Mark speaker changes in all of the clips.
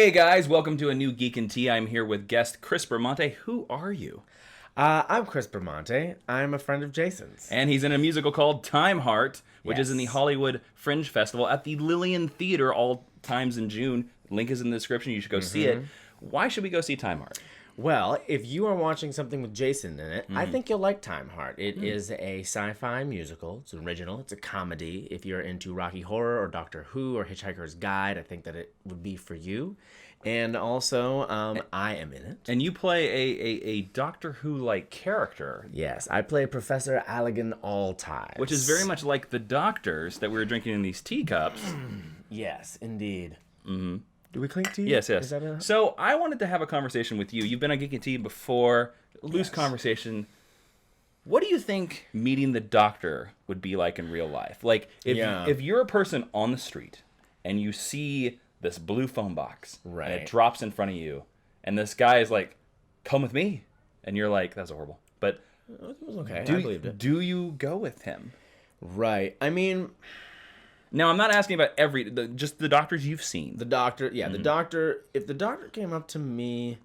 Speaker 1: Hey guys, welcome to a new Geek and Tea. I'm here with guest Chris Bramante. Who are you?
Speaker 2: I'm Chris Bramante. I'm a friend of Jason's.
Speaker 1: And he's in a musical called TIMEHEART, which is in the
Speaker 2: Yes.
Speaker 1: Hollywood Fringe Festival at the Lillian Theater all times in June. Link is in the description. You should go see it. Why should we go see TIMEHEART?
Speaker 2: Well, if you are watching something with Jason in it, I think you'll like Timeheart. It is a sci-fi musical. It's original. It's a comedy. If you're into Rocky Horror or Doctor Who or Hitchhiker's Guide, I think that it would be for you. And also, I am in it.
Speaker 1: And you play a Doctor Who-like character.
Speaker 2: Yes, I play Professor Allegan Allties.
Speaker 1: Which is very much like the doctors that we were drinking in these teacups.
Speaker 2: Yes, indeed. Mm-hmm. Do we clink tea?
Speaker 1: Yes.
Speaker 2: Is that a...
Speaker 1: So I wanted to have a conversation with you. You've been on Geek and Tea before. Loose conversation. What do you think meeting the Doctor would be like in real life? Like, if you're a person on the street and you see this blue phone box and it drops in front of you, and this guy is like, "Come with me," and you're like, "That's horrible," but
Speaker 2: It was okay. I believed it.
Speaker 1: Do you go with him?
Speaker 2: Right. I mean...
Speaker 1: Now, I'm not asking about just the doctors you've seen.
Speaker 2: The Doctor, the Doctor, if the Doctor came up to me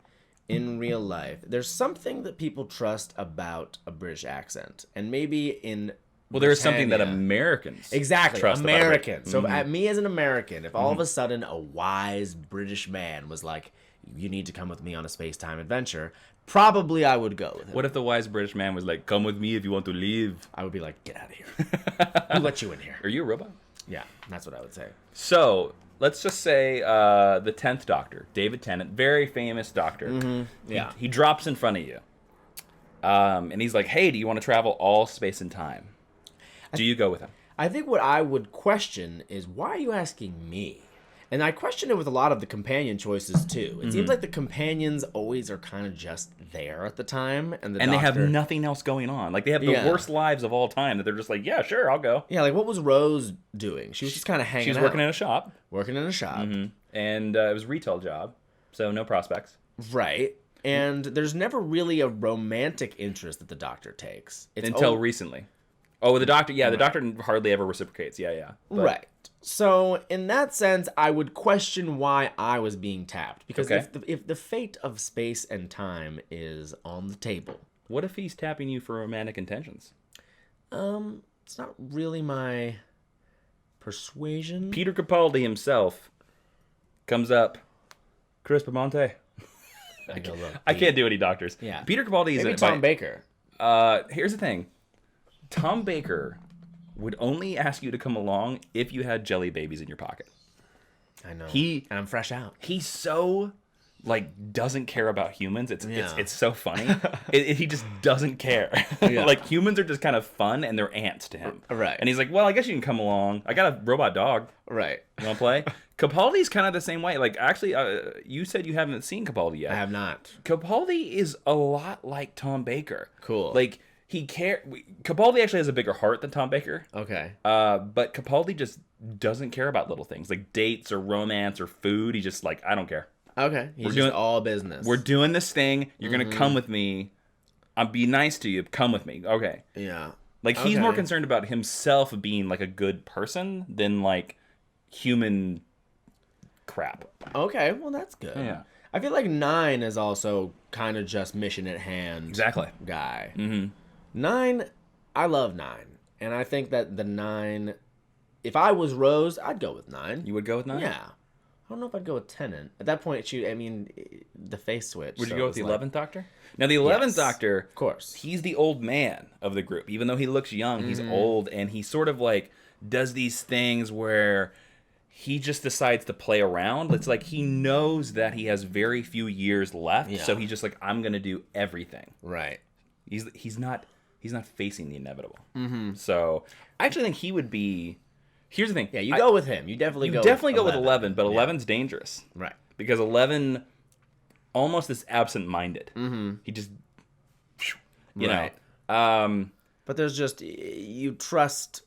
Speaker 2: in real life, there's something that people trust about a British accent. And maybe in
Speaker 1: Well, there is something that
Speaker 2: Britannia-
Speaker 1: Americans
Speaker 2: Exactly,
Speaker 1: trust about
Speaker 2: American. So
Speaker 1: Mm-hmm.
Speaker 2: at me as an American, if all of a sudden a wise British man was like, you need to come with me on a space-time adventure, probably I would go with him.
Speaker 1: What if the wise British man was like, "Come with me if you want to leave"?
Speaker 2: I would be like, get out of here. Who let you in here?
Speaker 1: Are you a robot?
Speaker 2: Yeah, that's what I would say.
Speaker 1: So let's just say the 10th Doctor, David Tennant, very famous doctor.
Speaker 2: Yeah.
Speaker 1: He drops in front of you. And he's like, "Hey, do you want to travel all space and time?" Do you go with him?
Speaker 2: I think what I would question is, why are you asking me? And I question it with a lot of the companion choices too. It seems like the companions always are kind of just there at the time, and
Speaker 1: They have nothing else going on. Like, they have the worst lives of all time that they're just like, "Yeah, sure, I'll go."
Speaker 2: Yeah, like what was Rose doing? She was just kind of hanging
Speaker 1: She's
Speaker 2: out.
Speaker 1: working in a shop.
Speaker 2: Working in a shop.
Speaker 1: And it was a retail job, so no prospects.
Speaker 2: Right. And there's never really a romantic interest that the Doctor takes. It's
Speaker 1: Until recently. Oh, the Doctor, the Doctor hardly ever reciprocates. Yeah. But-
Speaker 2: Right. So, in that sense, I would question why I was being tapped. Because if the fate of space and time is on the table...
Speaker 1: What if he's tapping you for romantic intentions?
Speaker 2: It's not really my persuasion.
Speaker 1: Peter Capaldi himself comes up. Chris Bramante.
Speaker 2: I go, look.
Speaker 1: I can't do any doctors.
Speaker 2: Yeah.
Speaker 1: Peter Capaldi is
Speaker 2: Maybe Tom Baker.
Speaker 1: Here's the thing. Tom Baker would only ask you to come along if you had jelly babies in your pocket.
Speaker 2: I know.
Speaker 1: And
Speaker 2: I'm fresh out.
Speaker 1: He's so doesn't care about humans. It's so funny. He just doesn't care.
Speaker 2: Yeah.
Speaker 1: Like, humans are just kind of fun and they're ants to him.
Speaker 2: Right.
Speaker 1: And he's like, "Well, I guess you can come along. I got a robot dog.
Speaker 2: Right.
Speaker 1: You want to play?" Capaldi's kind of the same way. Like, actually, you said you haven't seen Capaldi yet.
Speaker 2: I have not.
Speaker 1: Capaldi is a lot like Tom Baker.
Speaker 2: Cool.
Speaker 1: Like, Capaldi actually has a bigger heart than Tom Baker.
Speaker 2: Okay.
Speaker 1: But Capaldi just doesn't care about little things like dates or romance or food. He's just like, "I don't care.
Speaker 2: Okay. He's just all business.
Speaker 1: We're doing this thing. You're gonna come with me. I'll be nice to you. Come with me." Okay.
Speaker 2: Yeah.
Speaker 1: Like, he's more concerned about himself being like a good person than like human crap.
Speaker 2: Okay. Well, that's good.
Speaker 1: Yeah.
Speaker 2: I feel like 9 is also kind of just mission at hand.
Speaker 1: Exactly.
Speaker 2: Guy. 9, I love 9. And I think that the 9, if I was Rose, I'd go with 9.
Speaker 1: You would go with 9?
Speaker 2: Yeah. I don't know if I'd go with Tennant. At that point, the face switch.
Speaker 1: Would you
Speaker 2: so
Speaker 1: go
Speaker 2: it
Speaker 1: with the
Speaker 2: was
Speaker 1: 11th Doctor? Now, the 11th Doctor,
Speaker 2: of course.
Speaker 1: he's the old man of the group. Even though he looks young, he's old, and he sort of like does these things where he just decides to play around. It's like he knows that he has very few years left, so he's just like, "I'm gonna do everything."
Speaker 2: Right.
Speaker 1: He's not facing the inevitable. So I actually think he would be. Here's the thing.
Speaker 2: Yeah, you go with him. You definitely go
Speaker 1: with 11, but 11's dangerous.
Speaker 2: Right.
Speaker 1: Because 11 almost is absent-minded. He just, you know.
Speaker 2: But there's just you trust.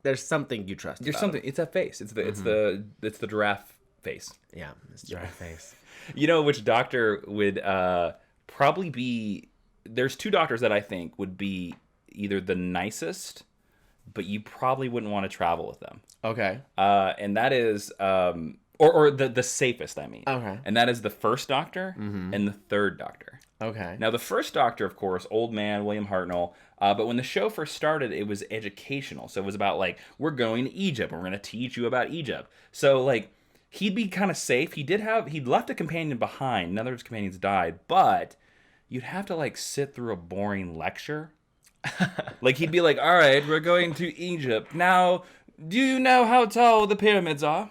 Speaker 2: There's something you trust.
Speaker 1: There's
Speaker 2: about
Speaker 1: something. It's that face. It's the giraffe face.
Speaker 2: him. Yeah, it's dry face.
Speaker 1: You know which doctor would probably be? There's 2 doctors that I think would be either the nicest, but you probably wouldn't want to travel with them.
Speaker 2: Okay.
Speaker 1: And that is or the safest, I mean.
Speaker 2: Okay.
Speaker 1: And that is the First Doctor and the Third Doctor.
Speaker 2: Okay.
Speaker 1: Now, the First Doctor, of course, old man, William Hartnell, but when the show first started, it was educational. So it was about, like, we're going to Egypt, and we're going to teach you about Egypt. So, like, he'd be kind of safe. He'd left a companion behind. None of his companions died, but you'd have to, like, sit through a boring lecture. Like, he'd be like, all right, we're going to Egypt. Now, do you know how tall the pyramids are?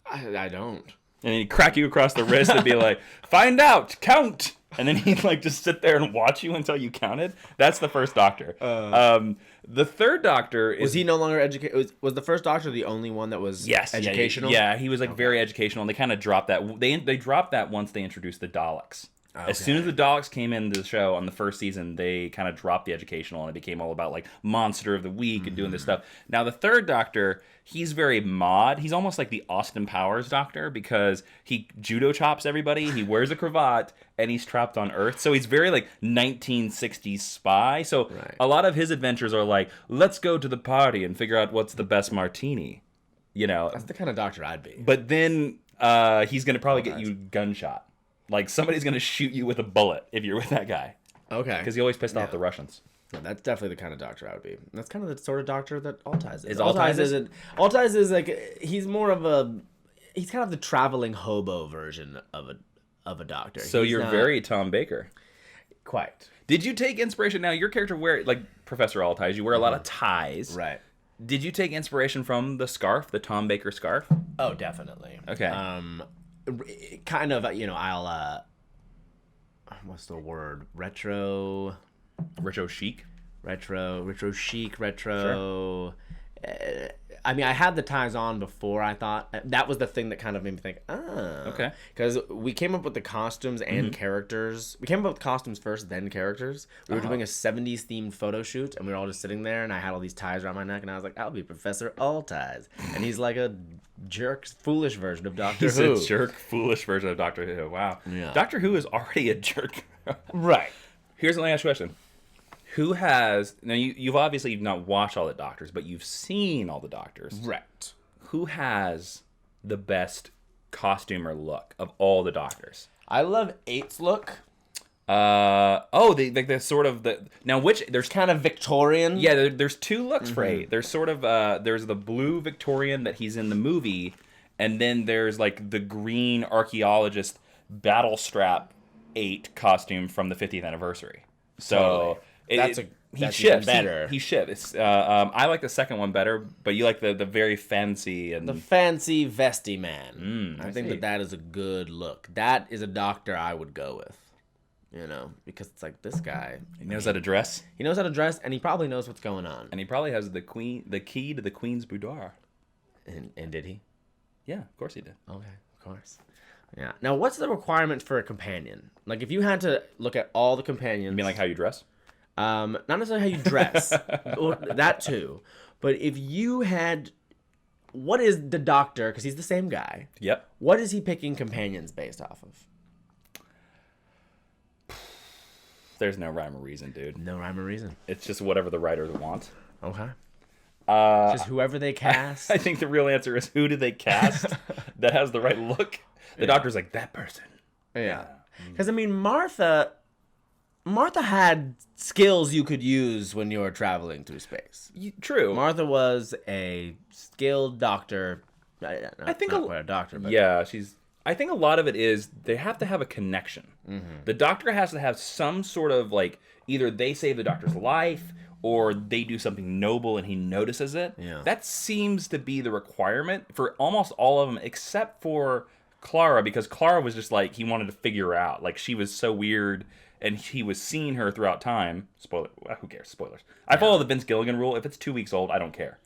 Speaker 2: I don't.
Speaker 1: And he'd crack you across the wrist and be like, find out, count. And then he'd like just sit there and watch you until you counted. That's the First Doctor. The Third Doctor is...
Speaker 2: Was he no longer educated? Was the First Doctor the only one that was educational?
Speaker 1: Yeah, he was like very educational. And they kind of dropped that. They dropped that once they introduced the Daleks. Okay. As soon as the Daleks came into the show on the first season, they kind of dropped the educational, and it became all about like Monster of the Week and doing this stuff. Now the Third Doctor, he's very mod. He's almost like the Austin Powers Doctor because he judo chops everybody. He wears a cravat and he's trapped on Earth. So he's very like 1960s spy. So a lot of his adventures are like, let's go to the party and figure out what's the best martini. You know,
Speaker 2: that's the kind of doctor I'd be.
Speaker 1: But then he's gonna probably get you gunshot. Like, somebody's going to shoot you with a bullet if you're with that guy.
Speaker 2: Okay.
Speaker 1: Because he always pissed off the Russians.
Speaker 2: Yeah, that's definitely the kind of doctor I would be. That's kind of the sort of doctor that Altize is.
Speaker 1: Altize
Speaker 2: is like, he's more of a... He's kind of the traveling hobo version of a doctor.
Speaker 1: So you're very Tom Baker.
Speaker 2: Quite.
Speaker 1: Did you take inspiration? Now, your character like Professor Altize, you wear a lot of ties.
Speaker 2: Right.
Speaker 1: Did you take inspiration from the scarf, the Tom Baker scarf?
Speaker 2: Oh, definitely.
Speaker 1: Okay.
Speaker 2: Kind of, you know, I'll what's the word? Retro
Speaker 1: chic.
Speaker 2: Sure. I mean, I had the ties on before. I thought that was the thing that kind of made me think,
Speaker 1: okay.
Speaker 2: Because we came up with the costumes and characters. We came up with costumes first, then characters. We were doing a 70s themed photo shoot, and we were all just sitting there, and I had all these ties around my neck, and I was like, I'll be Professor Altize. And he's like a jerk, foolish version of Doctor Who.
Speaker 1: He's a jerk, foolish version of Doctor Who. Wow.
Speaker 2: Yeah.
Speaker 1: Doctor Who is already a jerk.
Speaker 2: Right.
Speaker 1: Here's my last question. Who has... Now, you've obviously not watched all the Doctors, but you've seen all the Doctors.
Speaker 2: Right.
Speaker 1: Who has the best costumer look of all the Doctors?
Speaker 2: I love 8's look.
Speaker 1: The sort of... Now, there's
Speaker 2: kind of Victorian.
Speaker 1: Yeah, there's two looks for 8. There's sort of... there's the blue Victorian that he's in the movie, and then there's, like, the green archaeologist battle strap 8 costume from the 50th anniversary. So... Totally.
Speaker 2: That's
Speaker 1: shifts.
Speaker 2: Better.
Speaker 1: He shifts. I like the second one better, but you like the very fancy and
Speaker 2: the fancy vesty man. I think that is a good look. That is a doctor I would go with. You know, because it's like this guy.
Speaker 1: He knows how to dress.
Speaker 2: He knows how to dress, and he probably knows what's going on.
Speaker 1: And he probably has the key to the Queen's boudoir.
Speaker 2: And did he?
Speaker 1: Yeah, of course he did.
Speaker 2: Okay, of course. Yeah. Now, what's the requirement for a companion? Like, if you had to look at all the companions.
Speaker 1: You mean like how you dress?
Speaker 2: Not necessarily how you dress, that too, but if you had, what is the Doctor, because he's the same guy.
Speaker 1: Yep.
Speaker 2: What is he picking companions based off of?
Speaker 1: There's no rhyme or reason, dude.
Speaker 2: No rhyme or reason.
Speaker 1: It's just whatever the writers want.
Speaker 2: Okay. Just whoever they cast.
Speaker 1: I think the real answer is who do they cast that has the right look? The Doctor's like, that person.
Speaker 2: Yeah. Because, I mean, Martha had skills you could use when you were traveling through space.
Speaker 1: True.
Speaker 2: Martha was a skilled doctor. I think not quite a doctor, but
Speaker 1: yeah, I think a lot of it is they have to have a connection. The Doctor has to have some sort of like either they save the Doctor's life or they do something noble and he notices it.
Speaker 2: Yeah.
Speaker 1: That seems to be the requirement for almost all of them, except for Clara, because Clara was just like he wanted to figure her out. Like she was so weird. And he was seeing her throughout time. Spoiler. Who cares? Spoilers. I follow the Vince Gilligan rule. If it's 2 weeks old, I don't care.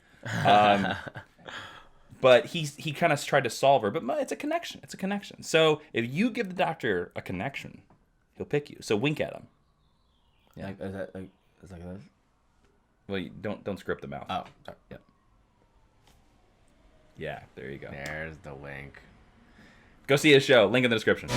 Speaker 1: But he kind of tried to solve her. But it's a connection. It's a connection. So if you give the Doctor a connection, he'll pick you. So wink at him.
Speaker 2: Yeah. Like, is that like this?
Speaker 1: Well, you don't script the mouth.
Speaker 2: Oh, sorry.
Speaker 1: Yeah. Yeah. There you go.
Speaker 2: There's the wink.
Speaker 1: Go see his show. Link in the description.